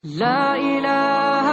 لا إله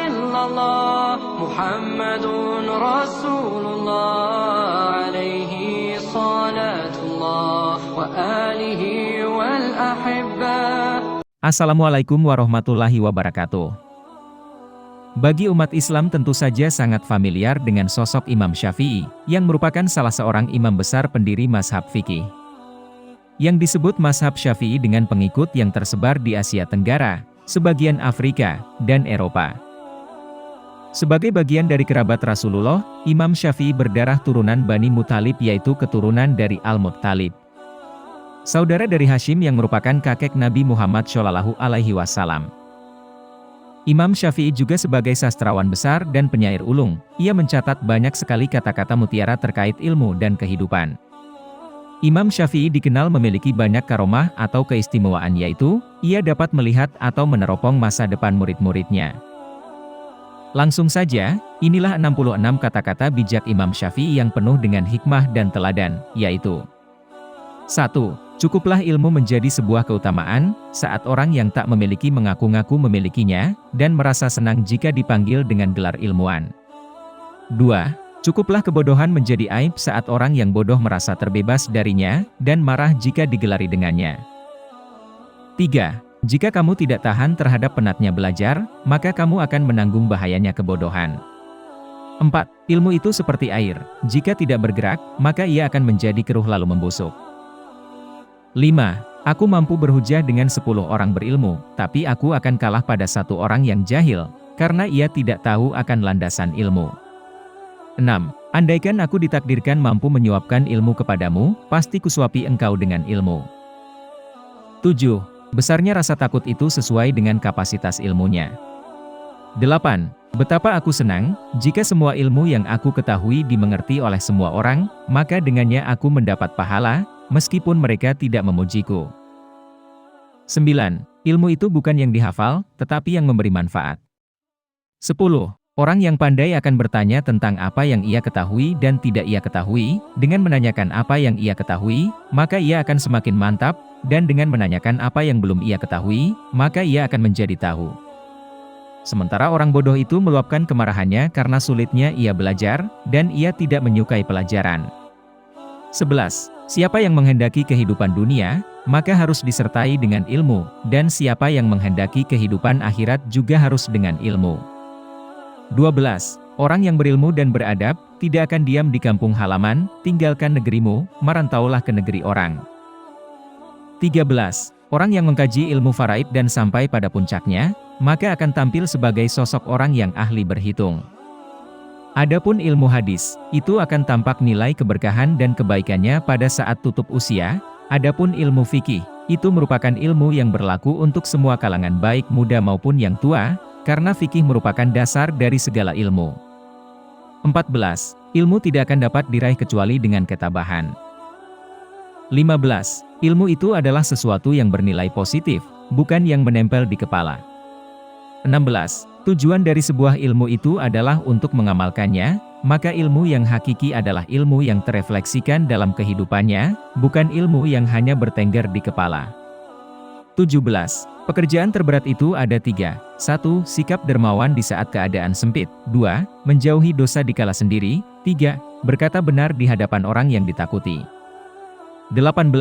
إلا الله محمد رسول الله عليه صلاة الله وآله والأحبة. Assalamualaikum warahmatullahi wabarakatuh. Bagi umat Islam tentu saja sangat familiar dengan sosok Imam Syafi'i, yang merupakan salah seorang imam besar pendiri mazhab fikih. Yang disebut mazhab Syafi'i dengan pengikut yang tersebar di Asia Tenggara, sebagian Afrika, dan Eropa. Sebagai bagian dari kerabat Rasulullah, Imam Syafi'i berdarah turunan Bani Muthalib, yaitu keturunan dari Al-Muttalib, saudara dari Hashim yang merupakan kakek Nabi Muhammad SAW. Imam Syafi'i juga sebagai sastrawan besar dan penyair ulung, ia mencatat banyak sekali kata-kata mutiara terkait ilmu dan kehidupan. Imam Syafi'i dikenal memiliki banyak karomah atau keistimewaan, yaitu, ia dapat melihat atau meneropong masa depan murid-muridnya. Langsung saja, inilah 66 kata-kata bijak Imam Syafi'i yang penuh dengan hikmah dan teladan, yaitu 1. Cukuplah ilmu menjadi sebuah keutamaan, saat orang yang tak memiliki mengaku-ngaku memilikinya, dan merasa senang jika dipanggil dengan gelar ilmuwan. 2. Cukuplah kebodohan menjadi aib saat orang yang bodoh merasa terbebas darinya, dan marah jika digelari dengannya. 3. Jika kamu tidak tahan terhadap penatnya belajar, maka kamu akan menanggung bahayanya kebodohan. 4. Ilmu itu seperti air, jika tidak bergerak, maka ia akan menjadi keruh lalu membusuk. 5. Aku mampu berhujah dengan 10 orang berilmu, tapi aku akan kalah pada satu orang yang jahil, karena ia tidak tahu akan landasan ilmu. 6. Andaikan aku ditakdirkan mampu menyuapkan ilmu kepadamu, pasti kusuapi engkau dengan ilmu. 7. Besarnya rasa takut itu sesuai dengan kapasitas ilmunya. 8. Betapa aku senang, jika semua ilmu yang aku ketahui dimengerti oleh semua orang, maka dengannya aku mendapat pahala, meskipun mereka tidak memujiku. 9. Ilmu itu bukan yang dihafal, tetapi yang memberi manfaat. 10. Orang yang pandai akan bertanya tentang apa yang ia ketahui dan tidak ia ketahui, dengan menanyakan apa yang ia ketahui, maka ia akan semakin mantap, dan dengan menanyakan apa yang belum ia ketahui, maka ia akan menjadi tahu. Sementara orang bodoh itu meluapkan kemarahannya karena sulitnya ia belajar, dan ia tidak menyukai pelajaran. 11. Siapa yang menghendaki kehidupan dunia, maka harus disertai dengan ilmu, dan siapa yang menghendaki kehidupan akhirat juga harus dengan ilmu. 12. Orang yang berilmu dan beradab, tidak akan diam di kampung halaman, tinggalkan negerimu, merantaulah ke negeri orang. 13. Orang yang mengkaji ilmu faraid dan sampai pada puncaknya, maka akan tampil sebagai sosok orang yang ahli berhitung. Adapun ilmu hadis, itu akan tampak nilai keberkahan dan kebaikannya pada saat tutup usia. Adapun ilmu fikih, itu merupakan ilmu yang berlaku untuk semua kalangan baik muda maupun yang tua, karena fikih merupakan dasar dari segala ilmu. 14. Ilmu tidak akan dapat diraih kecuali dengan ketabahan. 15. Ilmu itu adalah sesuatu yang bernilai positif, bukan yang menempel di kepala. 16. Tujuan dari sebuah ilmu itu adalah untuk mengamalkannya, maka ilmu yang hakiki adalah ilmu yang terefleksikan dalam kehidupannya, bukan ilmu yang hanya bertengger di kepala. 17. Pekerjaan terberat itu ada 3. 1. Sikap dermawan di saat keadaan sempit. 2. Menjauhi dosa dikala sendiri. 3. Berkata benar di hadapan orang yang ditakuti. 18.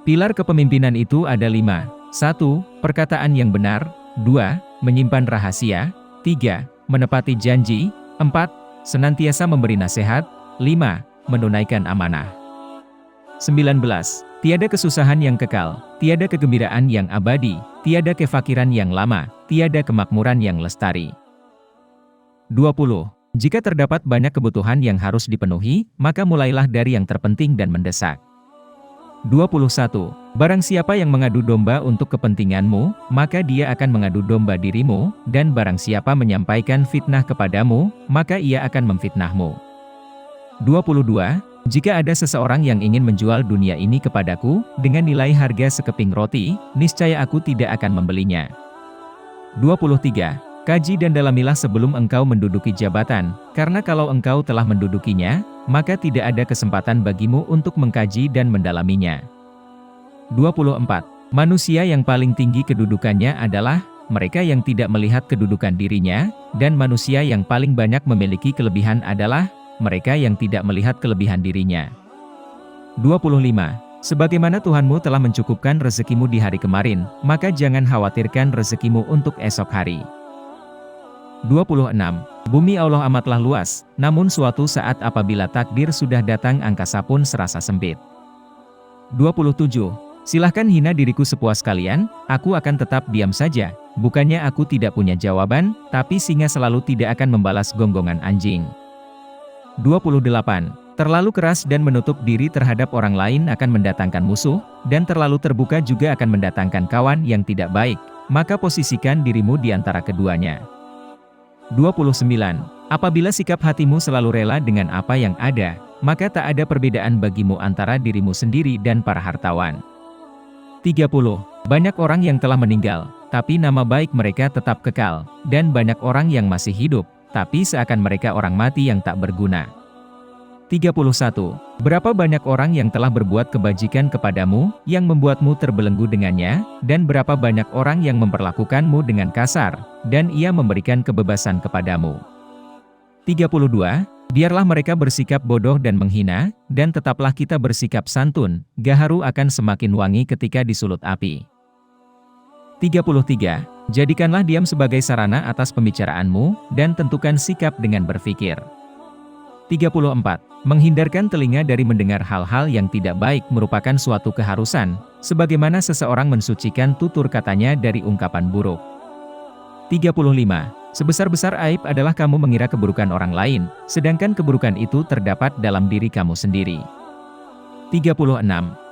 Pilar kepemimpinan itu ada 5. 1. Perkataan yang benar. 2. Menyimpan rahasia. 3. Menepati janji. 4. Senantiasa memberi nasihat. 5. Menunaikan amanah. 19. Tiada kesusahan yang kekal, tiada kegembiraan yang abadi, tiada kefakiran yang lama, tiada kemakmuran yang lestari. 20. Jika terdapat banyak kebutuhan yang harus dipenuhi, maka mulailah dari yang terpenting dan mendesak. 21. Barang siapa yang mengadu domba untuk kepentinganmu, maka dia akan mengadu domba dirimu, dan barang siapa menyampaikan fitnah kepadamu, maka ia akan memfitnahmu. 22. Jika ada seseorang yang ingin menjual dunia ini kepadaku, dengan nilai harga sekeping roti, niscaya aku tidak akan membelinya. 23. Kaji dan dalamilah sebelum engkau menduduki jabatan, karena kalau engkau telah mendudukinya, maka tidak ada kesempatan bagimu untuk mengkaji dan mendalaminya. 24. Manusia yang paling tinggi kedudukannya adalah mereka yang tidak melihat kedudukan dirinya, dan manusia yang paling banyak memiliki kelebihan adalah mereka yang tidak melihat kelebihan dirinya. 25. Sebagaimana Tuhanmu telah mencukupkan rezekimu di hari kemarin, maka jangan khawatirkan rezekimu untuk esok hari. 26. Bumi Allah amatlah luas, namun suatu saat apabila takdir sudah datang angkasa pun serasa sempit. 27. Silahkan hina diriku sepuas kalian, aku akan tetap diam saja, bukannya aku tidak punya jawaban, tapi singa selalu tidak akan membalas gonggongan anjing. 28. Terlalu keras dan menutup diri terhadap orang lain akan mendatangkan musuh, dan terlalu terbuka juga akan mendatangkan kawan yang tidak baik, maka posisikan dirimu di antara keduanya. 29. Apabila sikap hatimu selalu rela dengan apa yang ada, maka tak ada perbedaan bagimu antara dirimu sendiri dan para hartawan. 30. Banyak orang yang telah meninggal, tapi nama baik mereka tetap kekal, dan banyak orang yang masih hidup, tapi seakan mereka orang mati yang tak berguna. 31. Berapa banyak orang yang telah berbuat kebajikan kepadamu, yang membuatmu terbelenggu dengannya, dan berapa banyak orang yang memperlakukanmu dengan kasar, dan ia memberikan kebebasan kepadamu. 32. Biarlah mereka bersikap bodoh dan menghina, dan tetaplah kita bersikap santun, gaharu akan semakin wangi ketika disulut api. 33. Jadikanlah diam sebagai sarana atas pembicaraanmu, dan tentukan sikap dengan berfikir. 34. Menghindarkan telinga dari mendengar hal-hal yang tidak baik merupakan suatu keharusan, sebagaimana seseorang mensucikan tutur katanya dari ungkapan buruk. 35. Sebesar-besar aib adalah kamu mengira keburukan orang lain, sedangkan keburukan itu terdapat dalam diri kamu sendiri. 36.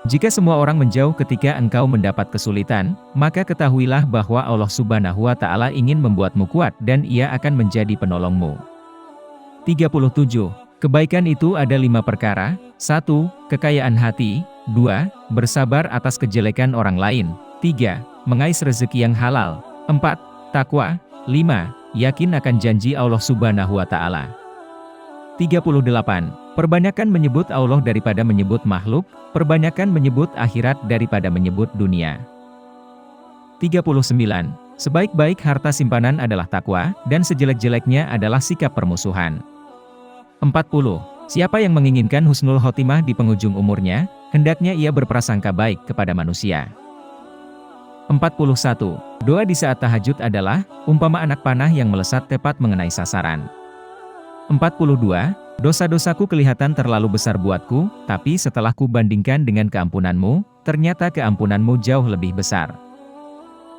Jika semua orang menjauh ketika engkau mendapat kesulitan, maka ketahuilah bahwa Allah Subhanahu wa Ta'ala ingin membuatmu kuat dan Ia akan menjadi penolongmu. 37. Kebaikan itu ada 5 perkara: 1. Kekayaan hati, 2. Bersabar atas kejelekan orang lain, 3. Mengais rezeki yang halal, 4. Takwa, 5. Yakin akan janji Allah Subhanahu wa Ta'ala. 38. Perbanyakan menyebut Allah daripada menyebut makhluk, perbanyakan menyebut akhirat daripada menyebut dunia. 39. Sebaik-baik harta simpanan adalah takwa, dan sejelek-jeleknya adalah sikap permusuhan. 40. Siapa yang menginginkan husnul khotimah di penghujung umurnya, hendaknya ia berprasangka baik kepada manusia. 41. Doa di saat tahajud adalah umpama anak panah yang melesat tepat mengenai sasaran. 42. Dosa-dosaku kelihatan terlalu besar buatku, tapi setelah kubandingkan dengan keampunanmu, ternyata keampunanmu jauh lebih besar.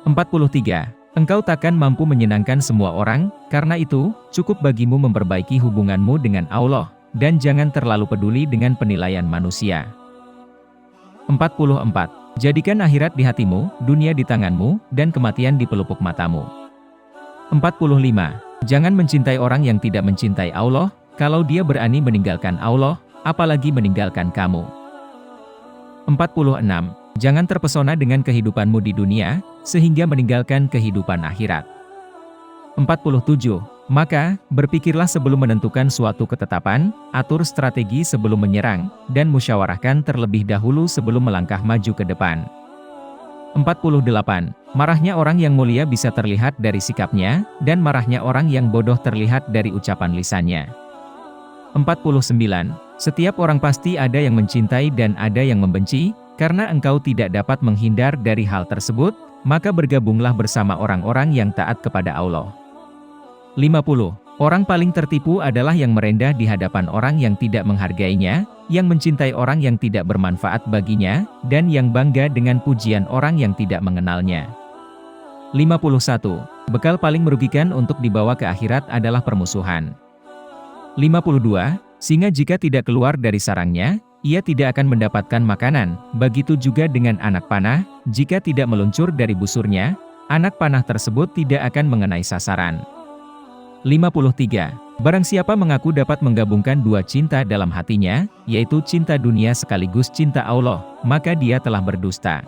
43. Engkau takkan mampu menyenangkan semua orang, karena itu, cukup bagimu memperbaiki hubunganmu dengan Allah, dan jangan terlalu peduli dengan penilaian manusia. 44. Jadikan akhirat di hatimu, dunia di tanganmu, dan kematian di pelupuk matamu. 45. Jangan mencintai orang yang tidak mencintai Allah, kalau dia berani meninggalkan Allah, apalagi meninggalkan kamu. 46. Jangan terpesona dengan kehidupanmu di dunia, sehingga meninggalkan kehidupan akhirat. 47. Maka, berpikirlah sebelum menentukan suatu ketetapan, atur strategi sebelum menyerang, dan musyawarahkan terlebih dahulu sebelum melangkah maju ke depan. 48. Marahnya orang yang mulia bisa terlihat dari sikapnya, dan marahnya orang yang bodoh terlihat dari ucapan lisannya. 49. Setiap orang pasti ada yang mencintai dan ada yang membenci, karena engkau tidak dapat menghindar dari hal tersebut, maka bergabunglah bersama orang-orang yang taat kepada Allah. 50. Orang paling tertipu adalah yang merendah di hadapan orang yang tidak menghargainya, yang mencintai orang yang tidak bermanfaat baginya, dan yang bangga dengan pujian orang yang tidak mengenalnya. 51. Bekal paling merugikan untuk dibawa ke akhirat adalah permusuhan. 52. Singa jika tidak keluar dari sarangnya, ia tidak akan mendapatkan makanan, begitu juga dengan anak panah, jika tidak meluncur dari busurnya, anak panah tersebut tidak akan mengenai sasaran. 53. Barang siapa mengaku dapat menggabungkan dua cinta dalam hatinya, yaitu cinta dunia sekaligus cinta Allah, maka dia telah berdusta.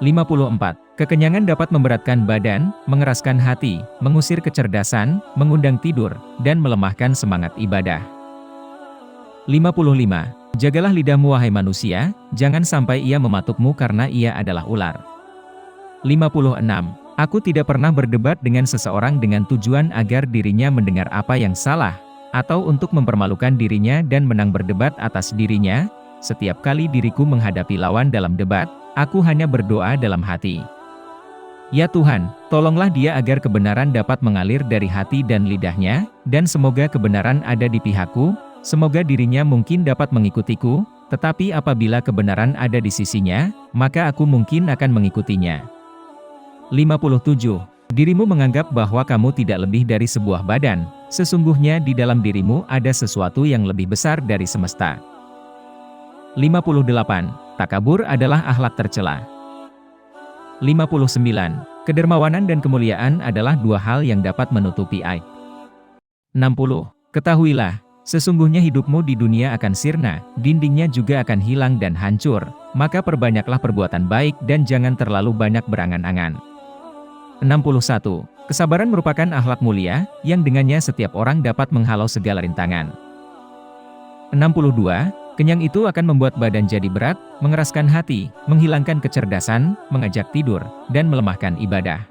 54. Kekenyangan dapat memberatkan badan, mengeraskan hati, mengusir kecerdasan, mengundang tidur, dan melemahkan semangat ibadah. 55. Jagalah lidahmu wahai manusia, jangan sampai ia mematukmu karena ia adalah ular. 56. Aku tidak pernah berdebat dengan seseorang dengan tujuan agar dirinya mendengar apa yang salah, atau untuk mempermalukan dirinya dan menang berdebat atas dirinya. Setiap kali diriku menghadapi lawan dalam debat, aku hanya berdoa dalam hati. Ya Tuhan, tolonglah dia agar kebenaran dapat mengalir dari hati dan lidahnya, dan semoga kebenaran ada di pihakku, semoga dirinya mungkin dapat mengikutiku, tetapi apabila kebenaran ada di sisinya, maka aku mungkin akan mengikutinya. 57. Dirimu menganggap bahwa kamu tidak lebih dari sebuah badan, sesungguhnya di dalam dirimu ada sesuatu yang lebih besar dari semesta. 58. Takabur adalah akhlak tercela. 59. Kedermawanan dan kemuliaan adalah dua hal yang dapat menutupi aib. 60. Ketahuilah, sesungguhnya hidupmu di dunia akan sirna, dindingnya juga akan hilang dan hancur, maka perbanyaklah perbuatan baik dan jangan terlalu banyak berangan-angan. 61. Kesabaran merupakan akhlak mulia, yang dengannya setiap orang dapat menghalau segala rintangan. 62. Kenyang itu akan membuat badan jadi berat, mengeraskan hati, menghilangkan kecerdasan, mengajak tidur, dan melemahkan ibadah.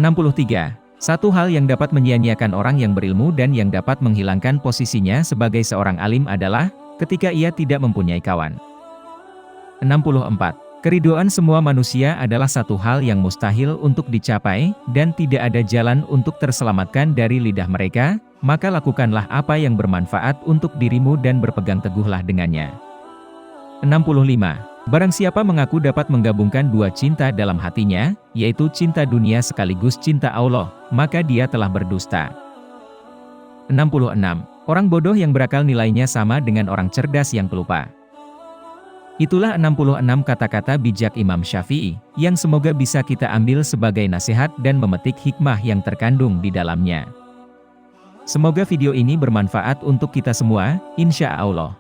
63. Satu hal yang dapat menyia-nyiakan orang yang berilmu dan yang dapat menghilangkan posisinya sebagai seorang alim adalah, ketika ia tidak mempunyai kawan. 64. Keridhaan semua manusia adalah satu hal yang mustahil untuk dicapai, dan tidak ada jalan untuk terselamatkan dari lidah mereka, maka lakukanlah apa yang bermanfaat untuk dirimu dan berpegang teguhlah dengannya. 65. Barang siapa mengaku dapat menggabungkan dua cinta dalam hatinya, yaitu cinta dunia sekaligus cinta Allah, maka dia telah berdusta. 66. Orang bodoh yang berakal nilainya sama dengan orang cerdas yang pelupa. Itulah 66 kata-kata bijak Imam Syafi'i, yang semoga bisa kita ambil sebagai nasihat dan memetik hikmah yang terkandung di dalamnya. Semoga video ini bermanfaat untuk kita semua, insya Allah.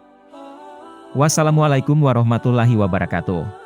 Wassalamualaikum warahmatullahi wabarakatuh.